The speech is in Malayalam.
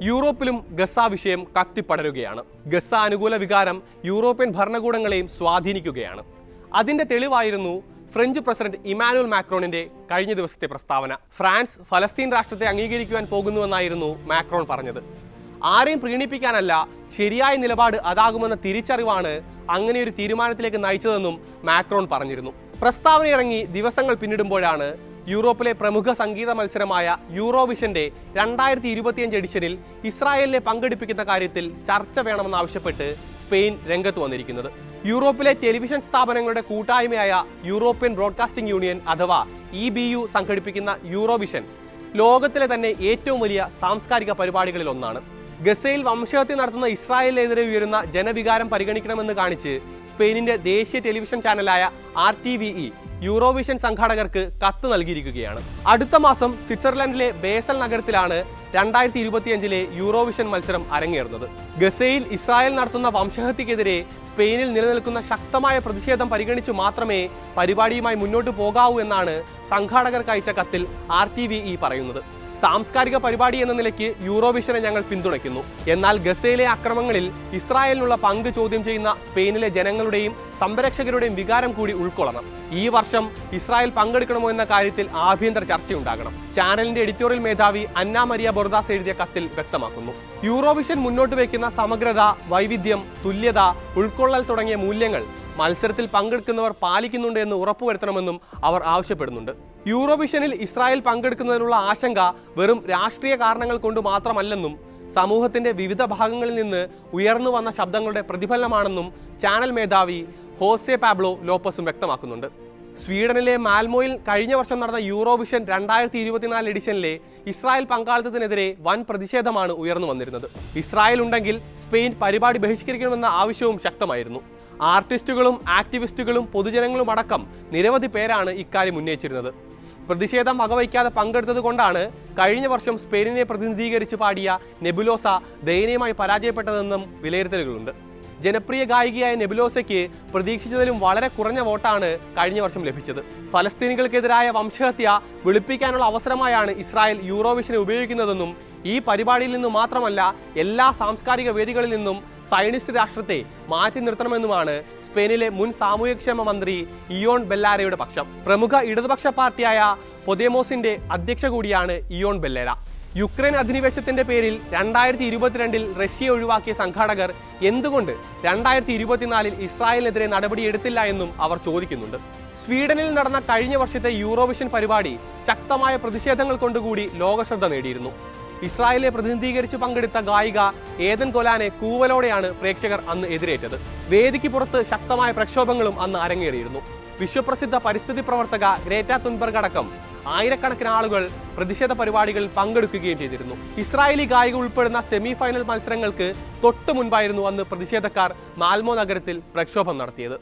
യൂറോപ്പിലും ഗസ വിഷയം കത്തിപ്പടരുകയാണ്. ഗസ അനുകൂല വികാരം യൂറോപ്യൻ ഭരണകൂടങ്ങളെയും സ്വാധീനിക്കുകയാണ്. അതിന്റെ തെളിവായിരുന്നു ഫ്രഞ്ച് പ്രസിഡന്റ് ഇമാനുവൽ മാക്രോണിന്റെ കഴിഞ്ഞ ദിവസത്തെ പ്രസ്താവന. ഫ്രാൻസ് ഫലസ്തീൻ രാഷ്ട്രത്തെ അംഗീകരിക്കുവാൻ പോകുന്നുവെന്നായിരുന്നു മാക്രോൺ പറഞ്ഞത്. ആരെയും പ്രീണിപ്പിക്കാനല്ല, ശരിയായ നിലപാട് അതാകുമെന്ന തിരിച്ചറിവാണ് അങ്ങനെ ഒരു തീരുമാനത്തിലേക്ക് നയിച്ചതെന്നും മാക്രോൺ പറഞ്ഞിരുന്നു. പ്രസ്താവന ഇറങ്ങി ദിവസങ്ങൾ പിന്നിടുമ്പോഴാണ് യൂറോപ്പിലെ പ്രമുഖ സംഗീത മത്സരമായ യൂറോവിഷന്റെ 2025 എഡിഷനിൽ ഇസ്രായേലിനെ പങ്കെടുപ്പിക്കുന്ന കാര്യത്തിൽ ചർച്ച വേണമെന്നാവശ്യപ്പെട്ട് സ്പെയിൻ രംഗത്ത് വന്നിരിക്കുന്നത്. യൂറോപ്പിലെ ടെലിവിഷൻ സ്ഥാപനങ്ങളുടെ കൂട്ടായ്മയായ യൂറോപ്യൻ ബ്രോഡ്കാസ്റ്റിംഗ് യൂണിയൻ അഥവാ EBU സംഘടിപ്പിക്കുന്ന യൂറോവിഷൻ ലോകത്തിലെ തന്നെ ഏറ്റവും വലിയ സാംസ്കാരിക പരിപാടികളിൽ ഒന്നാണ്. ഗസയിൽ വംശഹത്യ നടത്തുന്ന ഇസ്രായേലിനെതിരെ ഉയരുന്ന ജനവികാരം പരിഗണിക്കണമെന്ന് കാണിച്ച് സ്പെയിനിന്റെ ദേശീയ ടെലിവിഷൻ ചാനലായ RTVE യൂറോവിഷൻ സംഘാടകർക്ക് കത്ത് നൽകിയിരിക്കുകയാണ്. അടുത്ത മാസം സ്വിറ്റ്സർലൻഡിലെ ബേസൽ നഗരത്തിലാണ് 2025 യൂറോവിഷൻ മത്സരം അരങ്ങേറുന്നത്. ഗസയിൽ ഇസ്രായേൽ നടത്തുന്ന വംശഹത്യക്കെതിരെ സ്പെയിനിൽ നിലനിൽക്കുന്ന ശക്തമായ പ്രതിഷേധം പരിഗണിച്ചു മാത്രമേ പരിപാടിയുമായി മുന്നോട്ട് പോകാവൂ എന്നാണ് സംഘാടകർക്ക് അയച്ച കത്തിൽ RTVE പറയുന്നത്. സാംസ്കാരിക പരിപാടി എന്ന നിലയ്ക്ക് യൂറോവിഷനെ ഞങ്ങൾ പിന്തുണയ്ക്കുന്നു. എന്നാൽ ഗസയിലെ അക്രമങ്ങളിൽ ഇസ്രായേലിനുള്ള പങ്ക് ചോദ്യം ചെയ്യുന്ന സ്പെയിനിലെ ജനങ്ങളുടെയും സംരക്ഷകരുടെയും വികാരം കൂടി ഉൾക്കൊള്ളണം. ഈ വർഷം ഇസ്രായേൽ പങ്കെടുക്കണമോ എന്ന കാര്യത്തിൽ ആഭ്യന്തര ചർച്ചയുണ്ടാകണം. ചാനലിന്റെ എഡിറ്റോറിയൽ മേധാവി അന്ന മരിയ ബൊർദാസ് എഴുതിയ കത്തിൽ വ്യക്തമാക്കുന്നു. യൂറോവിഷൻ മുന്നോട്ട് വയ്ക്കുന്ന സമഗ്രത, വൈവിധ്യം, തുല്യത, ഉൾക്കൊള്ളൽ തുടങ്ങിയ മൂല്യങ്ങൾ മത്സരത്തിൽ പങ്കെടുക്കുന്നവർ പാലിക്കുന്നുണ്ട് എന്ന് ഉറപ്പുവരുത്തണമെന്നും അവർ ആവശ്യപ്പെടുന്നുണ്ട്. യൂറോവിഷനിൽ ഇസ്രായേൽ പങ്കെടുക്കുന്നതിനുള്ള ആശങ്ക വെറും രാഷ്ട്രീയ കാരണങ്ങൾ കൊണ്ട് മാത്രമല്ലെന്നും സമൂഹത്തിന്റെ വിവിധ ഭാഗങ്ങളിൽ നിന്ന് ഉയർന്നു വന്ന ശബ്ദങ്ങളുടെ പ്രതിഫലനമാണെന്നും ചാനൽ മേധാവി ഹോസെ പാബ്ലോ ലോപ്പസും വ്യക്തമാക്കുന്നുണ്ട്. സ്വീഡനിലെ മാൽമോയിൽ കഴിഞ്ഞ വർഷം നടന്ന യൂറോവിഷൻ 2024 എഡിഷനിലെ ഇസ്രായേൽ പങ്കാളിത്തത്തിനെതിരെ വൻ പ്രതിഷേധമാണ് ഉയർന്നു വന്നിരുന്നത്. ഇസ്രായേൽ ഉണ്ടെങ്കിൽ സ്പെയിൻ പരിപാടി ബഹിഷ്കരിക്കണമെന്ന ആവശ്യവും ശക്തമായിരുന്നു. ആർട്ടിസ്റ്റുകളും ആക്ടിവിസ്റ്റുകളും പൊതുജനങ്ങളും അടക്കം നിരവധി പേരാണ് ഇക്കാര്യം ഉന്നയിച്ചിരുന്നത്. പ്രതിഷേധം വകവയ്ക്കാതെ പങ്കെടുത്തത് കൊണ്ടാണ് കഴിഞ്ഞ വർഷം സ്പെയിനിനെ പ്രതിനിധീകരിച്ച് പാടിയ നെബുലോസ ദയനീയമായി പരാജയപ്പെട്ടതെന്നും വിലയിരുത്തലുകളുണ്ട്. ജനപ്രിയ ഗായികയായ നെബുലോസയ്ക്ക് പ്രതീക്ഷിച്ചതിലും വളരെ കുറഞ്ഞ വോട്ടാണ് കഴിഞ്ഞ വർഷം ലഭിച്ചത്. ഫലസ്തീനികൾക്കെതിരായ വംശഹത്യ വെളുപ്പിക്കാനുള്ള അവസരമായാണ് ഇസ്രായേൽ യൂറോവിഷനെ ഉപയോഗിക്കുന്നതെന്നും ഈ പരിപാടിയിൽ നിന്നും മാത്രമല്ല എല്ലാ സാംസ്കാരിക വേദികളിൽ നിന്നും സയനിസ്റ്റ് രാഷ്ട്രത്തെ മാറ്റി നിർത്തണമെന്നുമാണ് സ്പെയിനിലെ മുൻ സാമൂഹ്യക്ഷേമ മന്ത്രി ഇയോൺ ബെല്ലാരയുടെ പക്ഷം. പ്രമുഖ ഇടതുപക്ഷ പാർട്ടിയായ പൊദേമോസിന്റെ അധ്യക്ഷ കൂടിയാണ് ഇയോൺ ബെല്ലേര. യുക്രൈൻ അധിനിവേശത്തിന്റെ പേരിൽ 2022 റഷ്യ ഒഴിവാക്കിയ സംഘാടകർ എന്തുകൊണ്ട് 2024 ഇസ്രായേലിനെതിരെ നടപടിയെടുത്തില്ല എന്നും അവർ ചോദിക്കുന്നുണ്ട്. സ്വീഡനിൽ നടന്ന കഴിഞ്ഞ വർഷത്തെ യൂറോവിഷൻ പരിപാടി ശക്തമായ പ്രതിഷേധങ്ങൾ കൊണ്ടുകൂടി ലോകശ്രദ്ധ നേടിയിരുന്നു. ഇസ്രായേലിനെ പ്രതിനിധീകരിച്ച് പങ്കെടുത്ത ഗായിക ഏദൻ ഗൊലാനെ കൂവലോടെയാണ് പ്രേക്ഷകർ അന്ന് എതിരേറ്റത്. വേദിക്ക് പുറത്ത് ശക്തമായ പ്രക്ഷോഭങ്ങളും അന്ന് അരങ്ങേറിയിരുന്നു. വിശ്വപ്രസിദ്ധ പരിസ്ഥിതി പ്രവർത്തക ഗ്രേറ്റ തുൻബർഗ് അടക്കം ആയിരക്കണക്കിന് ആളുകൾ പ്രതിഷേധ പരിപാടികളിൽ പങ്കെടുക്കുകയും ചെയ്തിരുന്നു. ഇസ്രായേലി ഗായിക ഉൾപ്പെടുന്ന സെമി ഫൈനൽ മത്സരങ്ങൾക്ക് തൊട്ടു മുൻപായിരുന്നു അന്ന് പ്രതിഷേധക്കാർ മാൽമോ നഗരത്തിൽ പ്രക്ഷോഭം നടത്തിയത്.